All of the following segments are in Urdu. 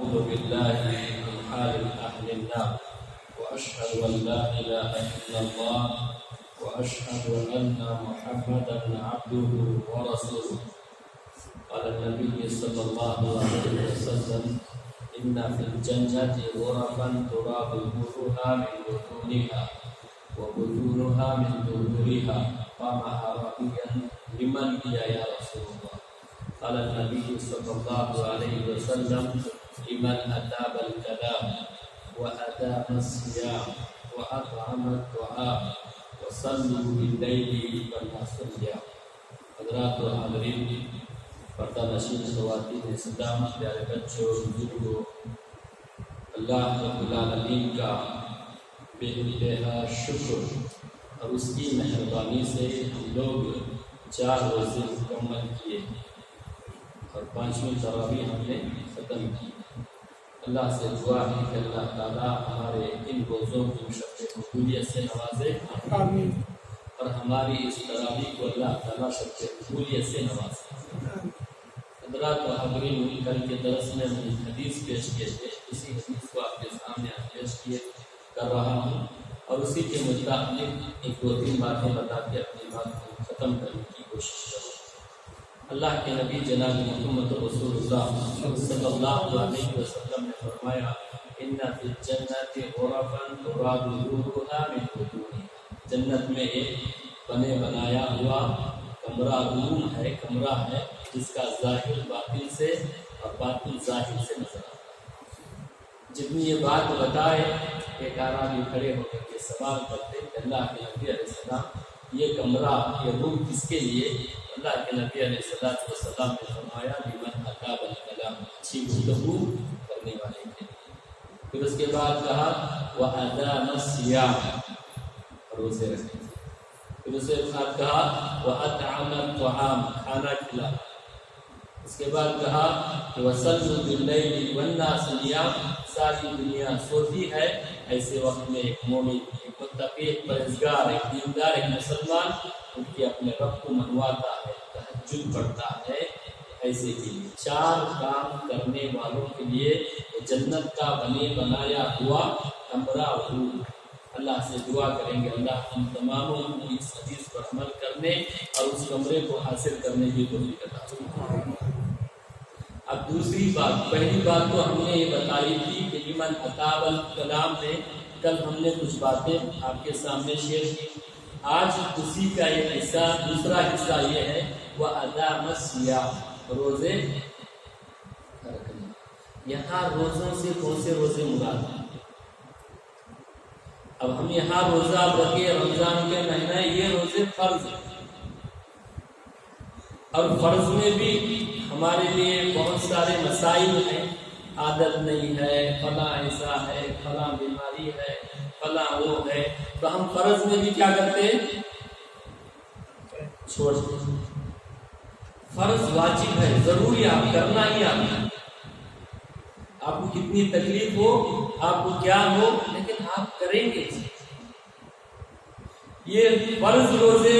وأعوذ بالله من حال أهل النار وأشهد أن لا إله إلا الله وأشهد أن محمدا عبده ورسوله. قال النبي صلى الله عليه وسلم إن في الجنة غرفا ترى ظهورها من بطونها وبطونها من ظهورها. قام أعرابيا لمن هي يا رسول الله؟ قال النبي صلى الله عليه وسلم لمن أتاب الكلام وأدام الصيام وأطعم الطعام وصلوا بالليل والناس نيام. حضرات و حاضرین، پردہ نشین خواتین اسلام، پیارے بچوں، بزرگوں، اللہ رب العالمین کا بے انتہا شکر اور اس کی مہربانی سے ہم لوگ 4 روزے مکمل کیے اور 5ویں تراویح ہم نے ختم کی۔ اللہ سے دعا ہے کہ اللہ تعالیٰ ہمارے ان روزوں کو شب قبولیت سے نوازے، آمین، اور ہماری اس تراویح کو اللہ تعالیٰ شب قبولیت سے نوازے۔ حضرات و حاضرین، کل کے درس میں ہم ایک حدیث پیش کیے تھے، اسی حدیث کو آپ کے سامنے پیش کر رہا ہوں اور اسی کے متعلق 1-2-3 باتیں بتا کے اپنی بات کو ختم کرنے کی کوشش کروں۔ اللہ کے نبی جناب محمد رسول اللہ صلی اللہ علیہ وسلم نے فرمایا ان فی الجنت غرفا ترى ظهورها من بطونها۔ جنت میں ایک بنے بنایا ہوا کمرہ روم ہے، کمرہ ہے جس کا ظاہر باطن سے اور باطن ظاہر سے نظر آتا ہے۔ جتنی یہ بات بتائے ایک اعرابی کھڑے ہو کر کے سوال کرتے کہ اللہ کے نبی علیہ السلام یہ کمرہ، یہ روم کس کے لیے؟ اللہ کے نبی علیہ السلام نے فرمایا لمن اطاب الکلام، اچھی گفتگو کرنے والے کے لیے۔ پھر اس کے بعد کہا وَأَدَامَ الصِّيَامَ، روزے رکھے۔ پھر اس کے بعد کہا وَأَطْعَمَ الطَّعَامَ، کھانا کھلانا۔ اس کے بعد کہا وَصَلُّوا بِاللَّيْلِ وَالنَّاسُ نِيَامٌ، ساری دنیا سوتی ہے، ایسے وقت میں ایک مومن، ایک متقی، ایک پرہیزگار، ایک دیندار، ایک مسلمان ان کے اپنے رب کو منواتا ہے، تہجد پڑھتا ہے۔ ایسے کے لیے 4 کام کرنے والوں کے لیے جنت کا بنے بنایا ہوا کمرہ روم۔ اللہ سے دعا کریں گے اللہ ہم تماموں کو اس حدیث پر عمل کرنے اور اس کمرے کو حاصل کرنے کی توفیق عطا فرمائے۔ اب دوسری بات، پہلی بات تو ہم نے یہ بتائی تھی کہ لمن اطاب الکلام میں کل ہم نے کچھ باتیں آپ کے سامنے شیئر کی۔ آج اسی کا ایک حصہ، دوسرا حصہ یہ ہے وَأَدَامَ الصِّيَامَ، روزے رکھنا۔ یہاں روزوں سے کون سے روزے مراد ہیں؟ اب ہم یہاں روزہ رکھے رمضان کے مہینہ، یہ روزے فرض ہیں، اور فرض میں بھی ہمارے لیے بہت سارے مسائل ہیں، عادت نہیں ہے، فلاں ایسا ہے، فلاں بیماری ہے، فلاں وہ ہے، تو ہم فرض میں بھی کیا کرتے ہیں؟ چھوڑ دیتے۔ فرض واجب ہے، ضروری آپ کرنا ہی آپ کو کتنی تکلیف ہو، آپ کو کیا ہو، لیکن آپ کریں گے۔ یہ فرض روزے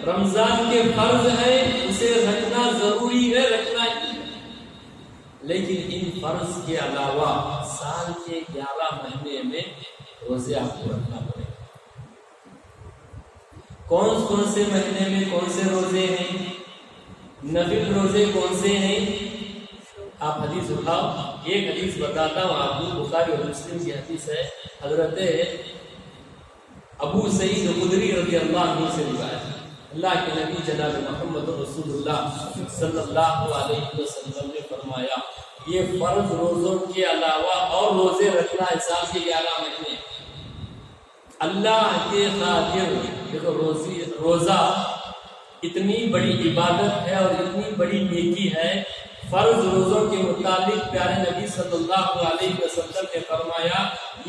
رمضان کے فرض ہیں، اسے رکھنا ضروری ہے، رکھنا ہی ہے، لیکن ان فرض کے علاوہ سال کے 11 مہینے میں روزے آپ کو رکھنا پڑے گا۔ کون سے مہینے میں کون سے روزے ہیں؟ نفل روزے کون سے ہیں؟ آپ حدیث اٹھاؤ، ایک حدیث بتاتا ہوں آپ کو، بخاری اور مسلم کی حدیث ہے، حضرت ابو سعید خدری رضی اللہ عنہ سے روایت ہے۔ اللہ کے نبی جناب محمد رسول اللہ صلی اللہ علیہ وسلم نے فرمایا یہ فرض روزوں کے علاوہ اور روزے رکھنا ہے سال کے 11 مہینے اللہ کے خاطر۔ دیکھو روزہ اتنی بڑی عبادت ہے اور اتنی بڑی نیکی ہے۔ فرض روزوں کے متعلق پیارے نبی صلی اللہ علیہ وسلم نے فرمایا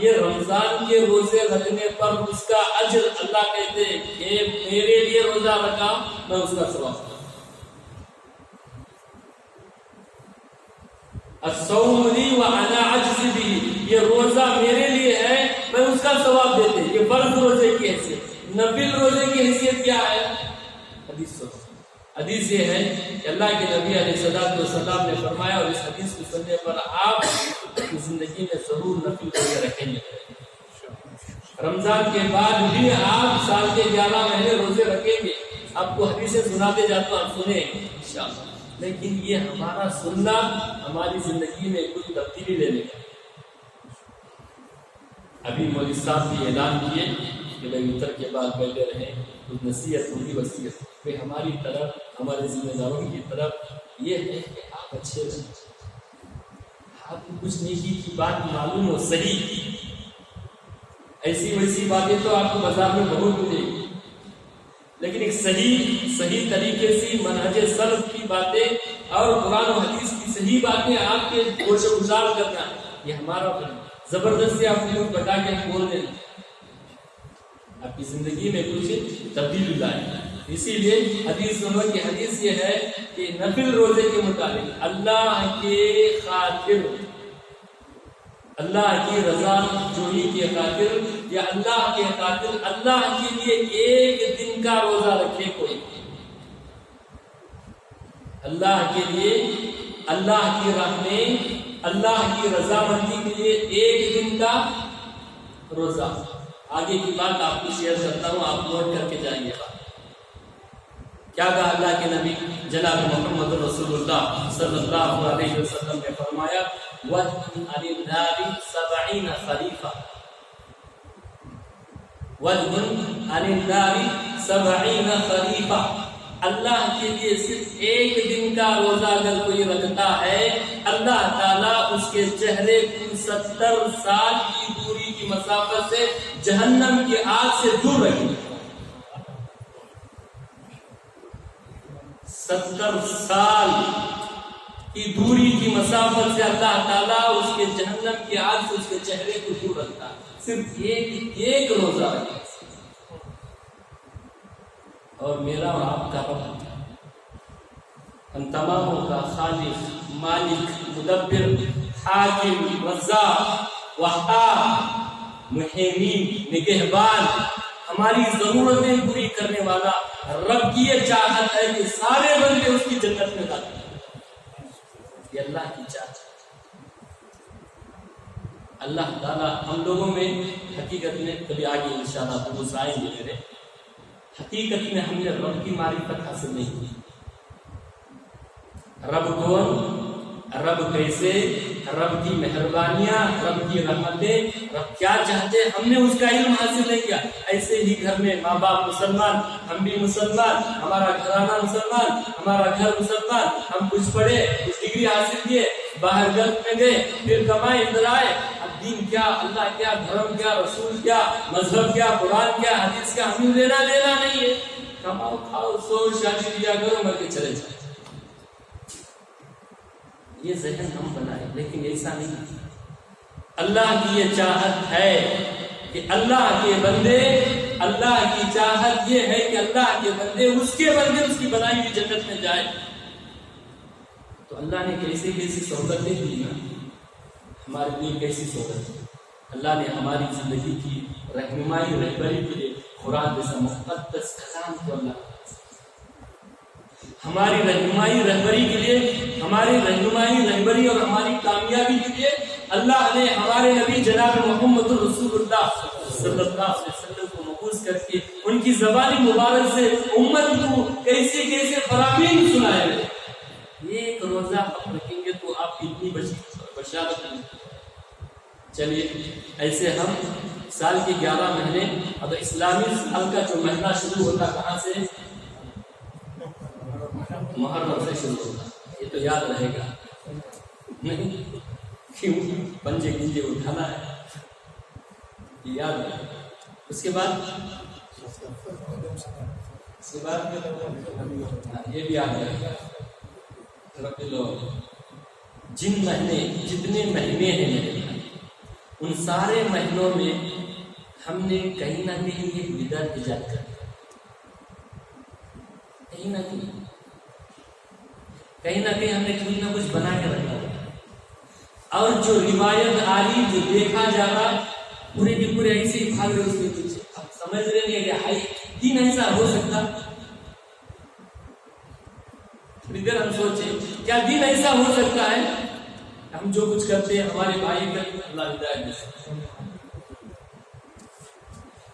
یہ رمضان کے روزے رکھنے پر اس کا اجر اللہ کہتے ہیں کہ میرے لیے روزہ رکھا میں اس کا ثواب دوں۔ الصوم لی وانا اجزی بہ، یہ روزہ میرے لیے ہے، میں اس کا ثواب دیتے۔ یہ فرض روزے کی حیثیت۔ نفل روزے کی حیثیت کیا ہے؟ حدیث سنو، حدیث یہ ہے کہ اللہ کے نبی علیہ السلام نے فرمایا، اور اس حدیث کو سننے پر آپ کی زندگی میں ضرور نفل روزے رکھیں گے. رمضان کے بعد بھی آپ سال کے 11 مہینے روزے رکھیں گے. آپ کو حدیثیں سناتے جاتا ہوں، آپ سنیں انشاءاللہ. لیکن یہ ہمارا سننا ہماری زندگی میں کوئی تبدیلی لینے کا. ابھی مولوی صاحب بھی اعلان کیے کہ بھائی وتر کے بعد بیٹھے رہیں، کچھ نصیحت ہوگی، وصیت. کہ ہماری طرف، ہمارے ذمہ داروں کی طرف یہ ہے کہ آپ اچھے رہیں. آپ کو کچھ نیکی کی بات معلوم ہو، صحیح، ایسی ویسی باتیں تو آپ کو بازار میں بہت ملے گی، لیکن ایک صحیح طریقے سے منہج سلف کی باتیں اور قرآن و حدیث کی صحیح باتیں آپ کے گوش و گزار کرنا، یہ ہمارا زبردستی آپ کو بتا کے بول دینا، آپ کی زندگی میں کچھ تبدیلی لائے. اسی لیے حدیث نمبر کی حدیث یہ ہے کہ نفل روزے کے مطابق اللہ کے خاطر، اللہ کی رضا جوئی کے خاطر، یا اللہ کے خاطر اللہ کے لیے ایک دن کا روزہ رکھے کوئی، اللہ کے لیے، اللہ کی راہ میں، اللہ کی رضامندی کے لیے ایک دن کا روزہ. آگے کی بات آپ کو شیئر کرتا ہوں، آپ نوٹ کر کے جائیں گے. کیا کہا اللہ کے نبی جناب محمد رسول اللہ صلی اللہ علیہ وسلم نے فرمایا، وَدْعُ عَنِ النَّارِ 70 خَرِيفًا، وَدْعُ عَنِ النَّارِ 70 خَرِيفًا. اللہ کے لیے صرف ایک دن کا روزہ اگر کوئی رکھتا ہے، اللہ تعالیٰ اس کے چہرے کو 70 سال کی دوری کی مسافت سے جہنم کی آگ سے دور رکھے. 70 سال کی دوری کی مسافت سے اللہ تعالیٰ اس کے جہنم کی آگ سے اس کے چہرے کو دور رکھتا ہے، صرف ایک روزہ رکھے. اور میرا اور آپ کا رب، ہم تماموں کا خالق، مالک، مدبر، حاکم، رزاق، وہاب، محیمین، نگہبان، ہماری ضرورتیں پوری کرنے والا رب کی یہ چاہت ہے کہ سارے بندے اس کی جنت میں داخل ہوں. یہ اللہ کی چاہت ہے. اللہ تعالیٰ ہم لوگوں میں حقیقت میں کبھی آگے انشاءاللہ درست آئیں گے میرے، حقیقت میں ہم نے رب کی معرفت حاصل نہیں کی. رب کون، رب کیسے، رب کی مہربانیاں، رب کی رحمتیں، رب کیا چاہتے ہیں، ہم نے اس کا علم حاصل نہیں کیا. ایسے ہی گھر میں ماں باپ مسلمان، ہم بھی مسلمان، ہمارا گھرانہ مسلمان، ہمارا گھر مسلمان، ہم کچھ پڑھے، کچھ ڈگری حاصل کیے، باہر گلف میں گئے، پھر کمائے، ادھر آئے. اب دین کیا، اللہ کیا، دھرم کیا، رسول کیا، مذہب کیا، قرآن کیا، حدیث کیا، ہمیں لینا دینا نہیں ہے. کماؤ، کھاؤ، سو، شادی کیا کرو، مر کے چلے جائیں. یہ ذہن ہم بنائے، لیکن ایسا نہیں. اللہ کی یہ چاہت ہے کہ اللہ کے بندے، اللہ کی چاہت یہ ہے کہ اللہ کے بندے، اس کے بندے اس کی بنائی ہوئی جنت میں جائے. تو اللہ نے کیسی سہولتیں دی نا ہمارے لیے، کیسی سہولت. اللہ نے ہماری زندگی کی رہنمائی، رہبری کے لیے قرآن جیسا مقدس کلام کو، اللہ ہماری رہنمائی، رہبری کے لیے، ہماری رہنمائی، رہبری اور ہماری کامیابی کے لیے اللہ نے ہمارے نبی جناب محمد رسول اللہ صلی اللہ علیہ وسلم کو مبعوث کر کے ان کی زبانی مبارک سے امت کو کیسے کیسے فرامین سنائے. ایک روزہ ہم رکھیں گے تو آپ کی اتنی بشارت نہیں. چلیے ایسے ہم سال کے 11 مہینے، اب اسلامی سال کا جو مہینہ شروع ہوتا کہاں سے، محرم سے شروع ہوتا. یہ تو یاد رہے گا نہیں، کیوں پنجے گنجے اٹھانا ہے، یہ یاد رہے گا. اس کے بعد یہ بھی یاد رہے گا. جن مہینے، جتنے مہینے ہیں میرے، ان سارے مہینوں میں ہم نے کہیں نہ کہیں ایک بدعت ایجاد کر دیا. کہیں نہ کہیں ہم نے کچھ نہ کچھ بنا کے رکھا. اور جو روایت آ رہی، جو دیکھا جا رہا، پورے کے پورے ایسے ہی بھاگ رہے اس کے پیچھے. اب سمجھ رہے نہیں کہ ہائی دین ایسا ہو سکتا. سوچیں کیا دین ایسا ہو سکتا ہے ہم جو کچھ کرتے ہیں ہمارے بھائی کا اللہ ہدایت دے سکتا ہے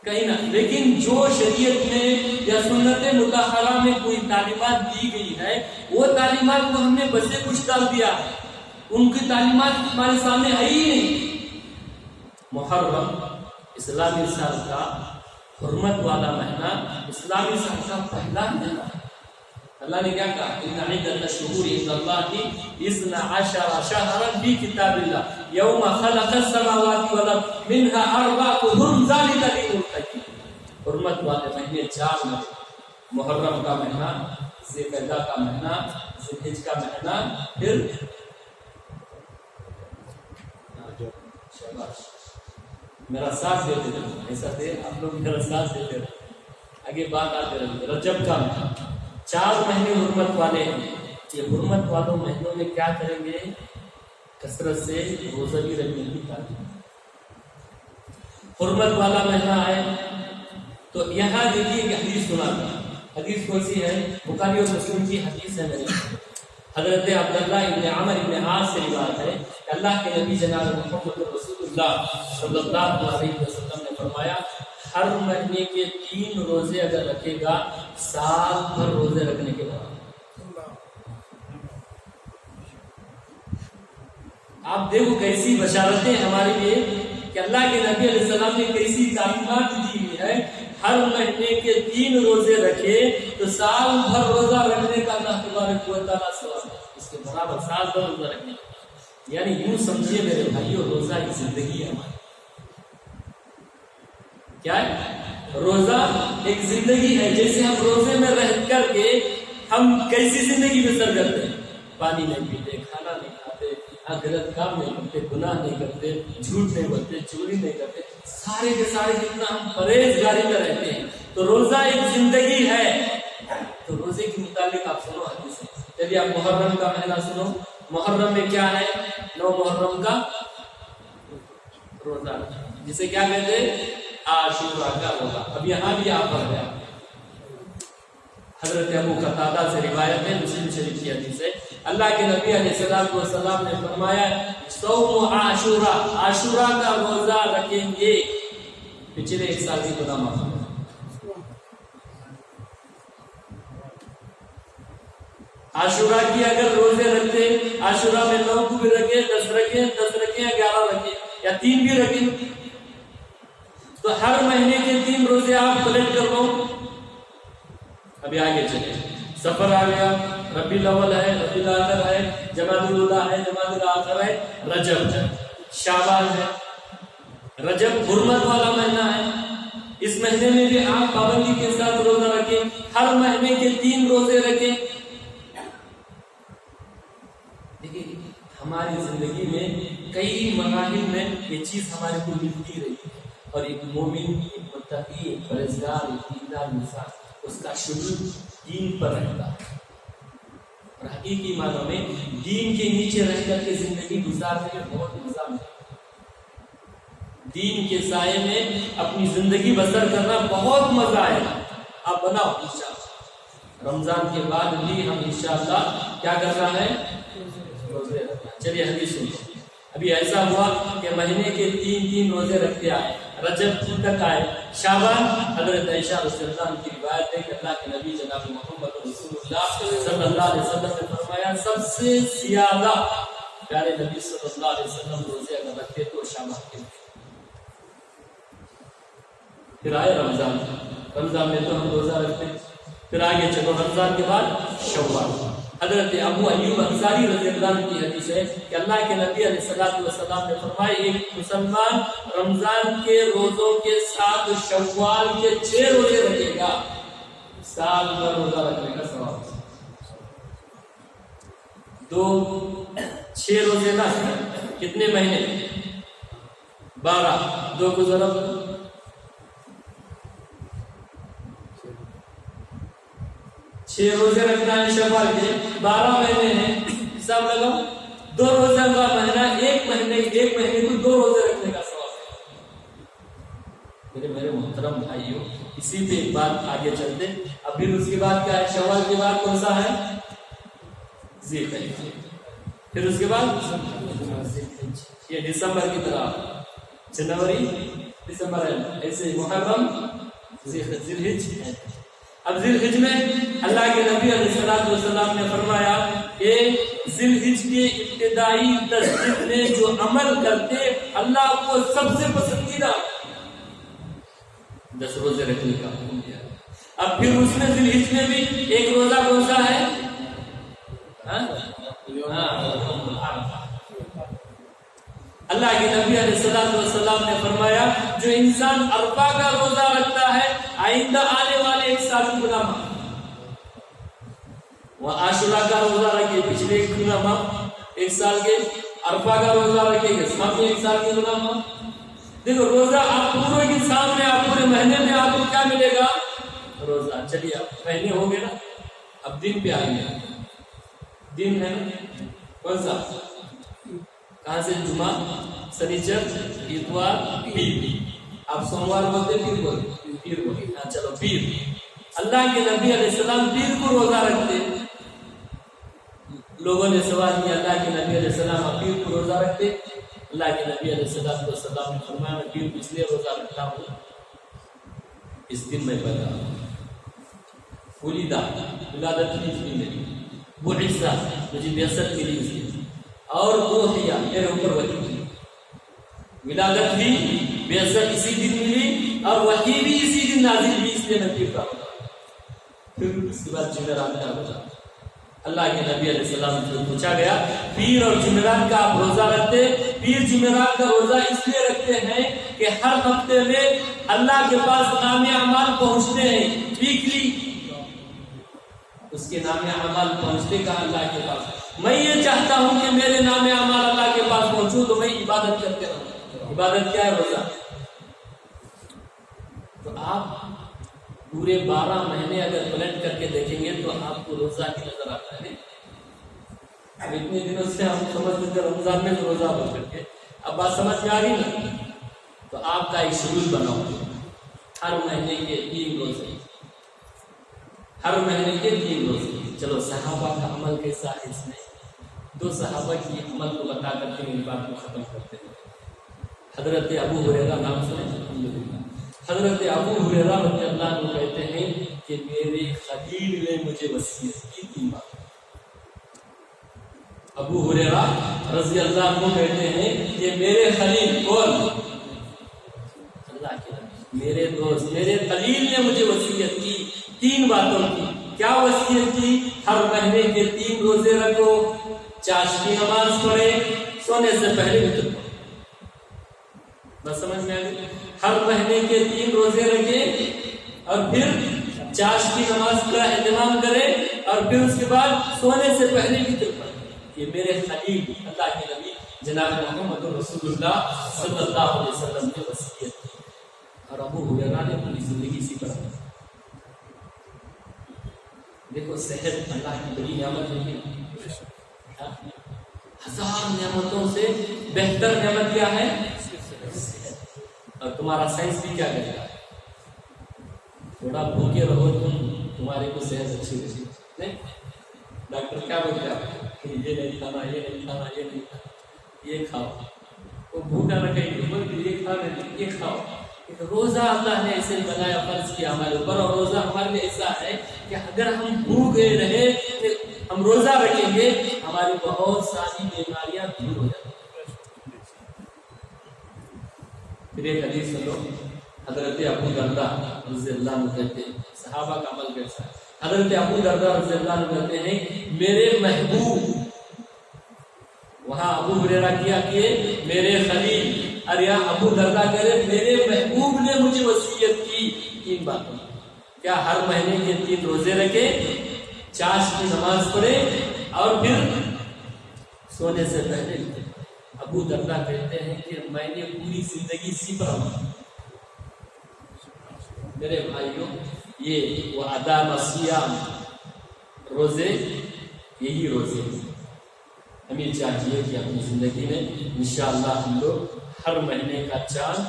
کہیں نہ، لیکن جو شریعت میں یا سنت مطہرہ میں کوئی تعلیمات دی گئی ہے وہ تعلیمات کو ہم نے بسے کچھ ڈال دیا ہے، ان کی تعلیمات ہمارے سامنے ہے ہی نہیں۔ محرم اسلامی سال کا حرمت والا مہینہ، اسلامی سال کا پہلا مہینہ، اللہ نے کیا کہا؟ ان عدۃ الشہور عند اللہ 12 شہرا فی کتاب اللہ یوم خلق السماوات والارض منها اربعۃ حرم ذلک دین القیم۔ حرمت والے مہینے 4 ہیں، محرم کا مہینہ، ذی القعدہ کا مہینہ، ذی الحج کا مہینہ، پھر شاباش میرا ساتھ دیتے رہے، ایسا دے آپ لوگ میرا ساتھ دیتے رہے، آگے بات آتے رہے۔ رجب کا مہینہ، 4 مہینے حرمت والے ہیں۔ یہ حرمت والوں مہینوں میں کیا کریں گے؟ کثرت سے روزہ بھی رکھنے کی تعلیم۔ حرمت والا مہینہ ہے تو یہاں دیکھیے کہ حدیث سنا تھا، حدیث کون سی ہے؟ بخاری اور مسلم کی حدیث ہے میرے حضرت عبداللہ ابن عمر ابن عاص سے روایت ہے کہ اللہ کے نبی جناب محمد رسول اللہ صلی اللہ علیہ وسلم نے فرمایا ہر مہینے کے 3 روزے اگر رکھے گا سال بھر روزے رکھنے کے بعد۔ آپ دیکھو کیسی بشارتیں ہمارے لیے کہ اللہ کے نبی علیہ السلام نے کیسی تعلیمات دی ہوئی ہے، ہر مہینے کے 3 روزے رکھے تو سال بھر روزہ رکھنے کا اللہ تبارک و تعالیٰ ثواب ہے، اس کے برابر سال بھر روزہ رکھنے کا۔ یعنی یوں سمجھیے میرے بھائیو، روزہ ایک زندگی ہے ہماری۔ کیا ہے؟ روزہ ایک زندگی ہے۔ جیسے ہم روزے میں رہ کر کے ہم کیسی زندگی بسر کرتے ہیں؟ پانی نہیں پیتے، کھانا نہیں کھاتے، غلط کام نہیں کرتے، گناہ نہیں کرتے، جھوٹ نہیں بولتے، چوری نہیں کرتے، سارے کے سارے جتنا ہم پرہیزگاری میں رہتے ہیں، تو روزہ ایک زندگی ہے۔ تو روزے کے متعلق آپ سنو حدیث ہے۔ چلیے آپ محرم کا مہینہ سنو۔ محرم میں کیا ہے؟ 9 محرم کا روزہ، جسے کیا کہتے ہیں؟ عاشورہ کا روزہ۔ اب یہاں بھی آپ پڑھ گیا، حضرت ابو قتادہ سے روایت ہے، مسلم شریف کی حدیث ہے، اللہ کے نبی علیہ السلام نے فرمایا صوم عاشورہ، عاشورہ کا روزہ رکھیں گے پچھلے 1 سال کی گناہ معاف۔ عاشورہ کی اگر روزے رکھتے، عاشورہ میں 9 کو بھی رکھے، 10 رکھے، 10 رکھے، 11 رکھے یا 3 بھی رکھے، تو ہر مہینے کے 3 روزے آپ پلٹ کر لو۔ ابھی آگے چلے، سفر آ گیا، ربیع الاول ہے، ربیع الاخر ہے، جمادی الاولیٰ ہے، جمادی الاخر ہے، رجب ہے، شعبان ہے۔ رجب حرمت والا مہینہ ہے، اس مہینے میں بھی آپ پابندی کے ساتھ روزہ رکھیں، ہر مہینے کے 3 روزے رکھیں۔ دیکھیں ہماری زندگی میں کئی مراحل میں یہ چیز ہمارے کو ملتی رہی ہے، اور ایک مومن، ایک متقی، ایک پرہیزگار، ایک دیندار انسان اس کا شروع دین پر رہتا ہے، اور حقیقی معنوں میں دین کے نیچے رہ کر کے زندگی گزارنے میں بہت مزہ ہے۔ دین کے سائے میں اپنی زندگی بسر کرنا بہت مزہ آئے گا۔ آپ بناؤ انشاءاللہ، رمضان کے بعد بھی ہم انشاءاللہ کیا کرنا ہے؟ روزے رکھنا۔ چلیے حدیث سنو۔ ابھی ایسا ہوا کہ مہینے کے 3 روزے رکھتے آئے، رجب تک آئے، شعبان، حضرت عائشہ رضی اللہ عنہا کی روایت ہے کہ اللہ کے نبی جناب محمد رسول اللہ صلی اللہ علیہ وسلم نے فرمایا سب سے زیادہ پیارے نبی صلی اللہ علیہ وسلم روزے اگر رکھتے تو شعبان کے۔ پھر آئے رمضان، رمضان میں تو ہم روزہ رکھتے، پھر آگے چلو رمضان کے بعد شوال۔ حضرت ابو ایوب انصاری رضی اللہ عنہ کی حدیث ہے کہ اللہ کے نبی علیہ السلام نے فرمایا ایک مسلمان رمضان کے روزوں کے ساتھ شوال کے 6 روزے رکھے گا، سال بھر روزہ رکھنے کا ثواب۔ 6 روزے نا کتنے مہینے؟ 12، 2 کو ضرب 6 روزے رکھنا ہے شوال کے، 12 مہینے ہیں، حساب لگاؤ، 2 روزہ کا مہینہ، ایک مہینے کو 2 روزے رکھنے کا ثواب ہے۔ میرے محترم بھائیوں، اسی پہ ایک بات آگے چلتے، اب پھر اس کے بعد کیا ہے؟ شوال کے بعد کون سا ہے؟ ذی الحجہ، پھر اس کے بعد یہ دسمبر کی طرح جنوری دسمبر ایسے محرم ذی الحجہ۔ اب ذی الحجہ میں اللہ کے نبی علیہ السلام نے فرمایا کہ ذی الحجہ کے ابتدائی 10 دن میں جو عمل کرتے اللہ کو سب سے پسندیدہ 10 روزے رکھنے کا حکم دیا۔ اب پھر اس میں ذی الحجہ میں بھی ایک روزہ کون سا ہے؟ اللہ کے نبی علیہ السلام نے فرمایا جو انسان عرفہ کا روزہ رکھتا ہے آئندہ آنے والے 1 سال کی گناہ معاف، وہ عاشورہ کا روزہ رکھے پچھلے گناہ معاف 1 سال کے، عرفہ کا روزہ رکھے گے سامنے 1 سال کے گناہ معاف۔ دیکھو روزہ آپ پورے کے سامنے، آپ پورے مہینے میں آپ کو کیا ملے گا؟ روزہ۔ چلیے اب مہینے ہو گئے نا، اب دن پہ آئیں گے۔ دن ہے نا کون سا؟ کہاں سے؟ جمعہ، سنیچر، اتوار، پیر۔ آپ سوموار بولتے پیر بولتے؟ پیر بولتے۔ ہاں چلو پیر۔ اللہ کے نبی علیہ السلام پیر کو روزہ رکھتے۔ لوگوں نے سوال کیا اللہ کے نبی علیہ السلام آپ پیر کو روزہ رکھتے؟ اللہ کے نبی علیہ السلام نے فرمایا میں پیر کو اس لیے روزہ رکھتا ہوں اس دن میں پیدا ولیدہ، ولادت کی اس دن میں، بعثہ مجھے بعثت ملی اس دن، اور اوحیہ میرے اوپر وحی ملی۔ ولادت بھی بعثت اسی دن ملی اور وحی بھی اسی دن نازل ہوئی، اس لیے میں پیر کا ہوتا۔ پھر اس کے بعد جمعرات کا روزہ۔ اللہ کے نبی علیہ السلام سے پوچھا گیا پیر اور جمعرات کا آپ روزہ رکھتے؟ پیر جمعرات کا روزہ اس لیے رکھتے ہیں کہ ہر ہفتے میں اللہ کے پاس نام اعمال پہنچتے ہیں، ویکلی اس کے نام اعمال پہنچتے کا اللہ کے پاس۔ میں یہ چاہتا ہوں کہ میرے نام اعمال اللہ کے پاس پہنچوں تو میں عبادت کرتے رہوں۔ عبادت کیا ہے؟ روزہ۔ تو آپ پورے 12 مہینے اگر پلٹ کر کے دیکھیں گے تو آپ کو روزہ ہی نظر آتا ہے۔ اب اتنے دنوں سے ہم سمجھتے تھے رمضان میں روزہ بن کر کے، اب بات سمجھ میں آ گئی نا؟ تو آپ کا ایک شیڈول بناؤ، ہر مہینے کے 3 روزے، ہر مہینے کے 3 روزے۔ چلو صحابہ کا عمل کیسا ہے اس میں؟ 2 صحابہ کی عمل کو بتا کر کے ان بات کو ختم کرتے ہیں۔ حضرت ابو ہریرہ نام سنے؟ حضرت ابو ہریرہ رضی اللہ عنہ کہتے ہیں کہ میرے خلیل نے مجھے وصیت کی 3 باتیں۔ ابو ہریرہ رضی اللہ عنہ کہتے ہیں کہ میرے خلیل کون؟ اللہ کے نبی، میرے دوست، میرے خلیل نے مجھے وصیت کی 3 باتوں کی۔ کیا وصیت کی؟ ہر مہینے کے 3 روزے رکھو، چاشت کی نماز پڑھے، سونے سے پہلے وتر پڑھو۔ بس سمجھ میں آ گئی؟ ہر مہینے کے 3 روزے رکھے اور پھر چاشت کی نماز کا اہتمام کرے اور پھر اس کے بعد سونے سے پہلے وتر پڑھے۔ یہ میرے خلیل اللہ کے نبی جناب محمد رسول اللہ صلی اللہ علیہ وسلم نے وصیت کی، اور ابو ہریرہ نے اپنی زندگی اسی پر۔ دیکھو صحت اللہ کی بڑی نعمت ہے، 1000 نعمتوں سے بہتر نعمت کیا ہے؟ اور تمہارا سائنس بھی کیا کہتا ہے؟ تھوڑا بھوکے رہو تمہارے کو صحت اچھی رہے، نہیں؟ ڈاکٹر کیا بولتے ہیں آپ؟ یہ نہیں کھانا، یہ نہیں کھانا، یہ نہیں کھانا، یہ کھاؤ۔ وہ بھوکا رکھے گی، بولتے یہ کھا رہے، یہ کھاؤ۔ روزہ اللہ نے ایسے بنایا، فرض کیا ہمارے اوپر، اور روزہ ہمارے لیے ایسا ہے کہ اگر ہم بھوکے رہے ہم روزہ رکھیں گے ہماری بہت ساری بیماریاں دور ہو جاتی ہیں۔ پھر ایک حدیث سنو، حضرت ابو درداء رضی اللہ عنہ کہتے ہیں، صحابہ کا عمل کیسا ہے؟ حضرت ابو درداء رضی اللہ عنہ کہتے ہیں میرے محبوب، وہاں ابو ہریرہ کیا کہ میرے خلیل، اور یہاں ابو درداء کہہ رہے میرے محبوب نے مجھے وصیت کی 3 باتوں۔ کیا؟ ہر مہینے کے 3 روزے رکھے، چاشت کی نماز پڑھے اور پھر سونے سے پہلے۔ ابو درداء کہتے ہیں کہ میں نے پوری زندگی اسی پر عمل۔ میرے بھائیوں، یہ وہ ادام الصیام، روزے، یہی روزے ہمیں چاہیے کہ اپنی زندگی میں انشاءاللہ ہم لوگ ہر مہینے کا چاند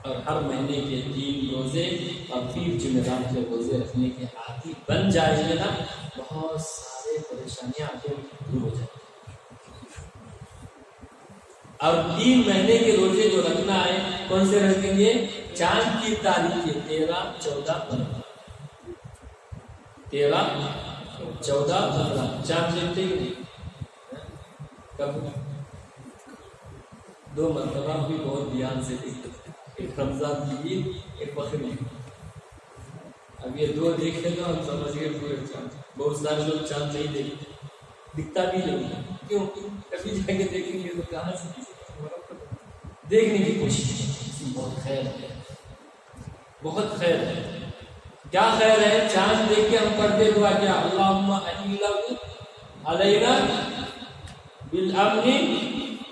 اور ہر مہینے کے 3 روزے اور 3 جمعرات کے روزے رکھنے کے عادی بن جائیں گے نا، بہت سارے پریشانیاں آتی ہیں دور ہو جائیں. اور 3 مہینے کے روزے جو رکھنا ہے کون سے رکھیں گے؟ چاند کی تاریخ کے 13، 14، 15. 13، 14، 15 چاند دیکھتے ہی نہیں. کب 2 مرتبہ بھی بہت دھیان سے دیکھتے، ایک رمضان کی عید، ایک بقرعید. اب یہ 2 دیکھے تو ہم سمجھ گئے پورے چاند. بہت سارے لوگ چاند نہیں دیکھتے، دکھتا بھی نہیں. کیوں؟ کبھی جا کے دیکھیں گے تو کہاں سے دیکھنے کی کوشش. بہت خیر ہے، بہت خیر ہے. کیا خیر ہے؟ چاند دیکھ کے ہم پڑھتے دعا کیا؟ اللہم اہلہ علینا بالامن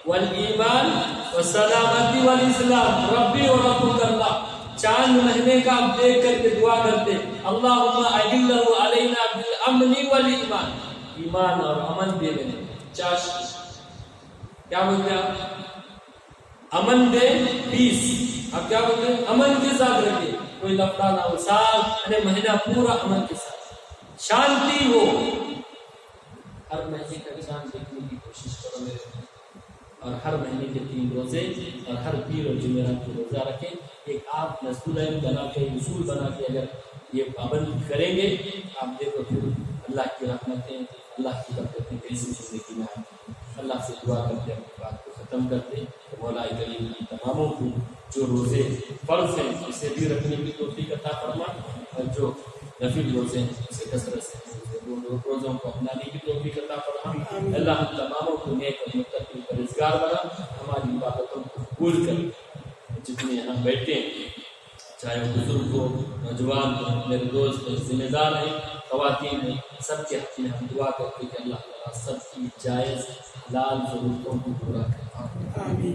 والایمان والسلامتی والاسلام ربی و ربک اللہ. چاند مہینے کا آپ دیکھ کر کے دعا کرتے اللہم اہلہ علینا بالامن والایمان. ایمان اور امن دے دیں. چاش کیا بولتے ہیں آپ؟ امن دے، پیس. آپ کیا بولتے ہیں؟ امن کے ساتھ رکھے، کوئی لفڑا نہ ہو. سال مہینہ پورا امن کے ساتھ، شانتی ہو. ہر مہینے کا چاند دیکھنے کی کوشش کرو میرے بھائی. اور ہر مہینے کے 3 روزے اور ہر پیر اور جمعرات کو روزہ رکھیں. ایک آپ نسل بنا کے، اصول بنا کے اگر یہ پابند کریں گے آپ دیکھو پھر اللہ کی رحمتیں، اللہ کی برکتیں کیسی زندگی میں آئیں. اللہ سے دعا کرتے اپنی بات کو ختم کرتے کہ مولا کریم کی تماموں کو جو روزے فرض ہیں اسے بھی رکھنے کی توفیق عطا فرما، اور جو نفل روزے ہیں اسے کثرت سے روزوں کو اپنانے کی توفیق عطا فرما. اللہ ہم تماموں کو نیک اور متقی پرہیزگار بنا. ہماری عبادتوں کو قبول کر. جتنے یہاں بیٹھے ہیں چاہے وہ بزرگ ہو، نوجوان ہو، میرے دوست ذمہ دار ہیں، خواتین ہیں، سب کے حق میں ہم دعا کرتے کہ اللہ تعالیٰ سب کی جائز حلال ضرورتوں کو پورا کرے.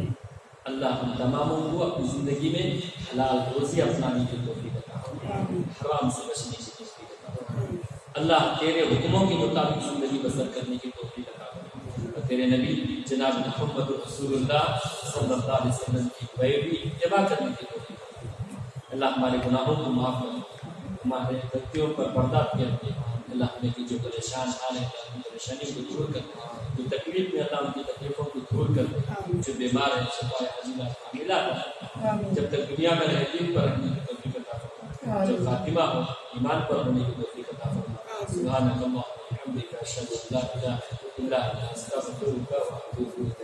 اللہ ہم تماموں کو اپنی زندگی میں حلال روزی اپنانے کی توفیق عطا فرمائے، حرام سے بچنے کی توفیق عطا فرمائے. اللہ تیرے حکموں کے مطابق زندگی بسر کرنے کی توفیق عطا فرمائے، اور تیرے نبی جناب محمد رسول اللہ صلی اللہ علیہ وسلم کی پیروی اتباع کرنے کی توفیق عطا فرمائے. اللہ ہمارے گناہوں کو معاف کر، ہمارے غلطیوں پر پردہ کیا. اللہ ہمیں کی جو پریشان حال ہے ان پریشانیوں کو دور کر، جو تکلیف میں اللہ ان کی تکلیفوں کو دور کر، جو بیمار ہے شفا عاجلہ کاملہ عطا. جب تک دنیا میں رہے دین پر رہنے کی توفیق عطا فرما، جب خاتمہ ہو ایمان پر ہونے کی توفیق عطا فرما. سبحانک اللہم و بحمدک اشہد ان لا الہ الا انت استغفرک و اتوب الیک.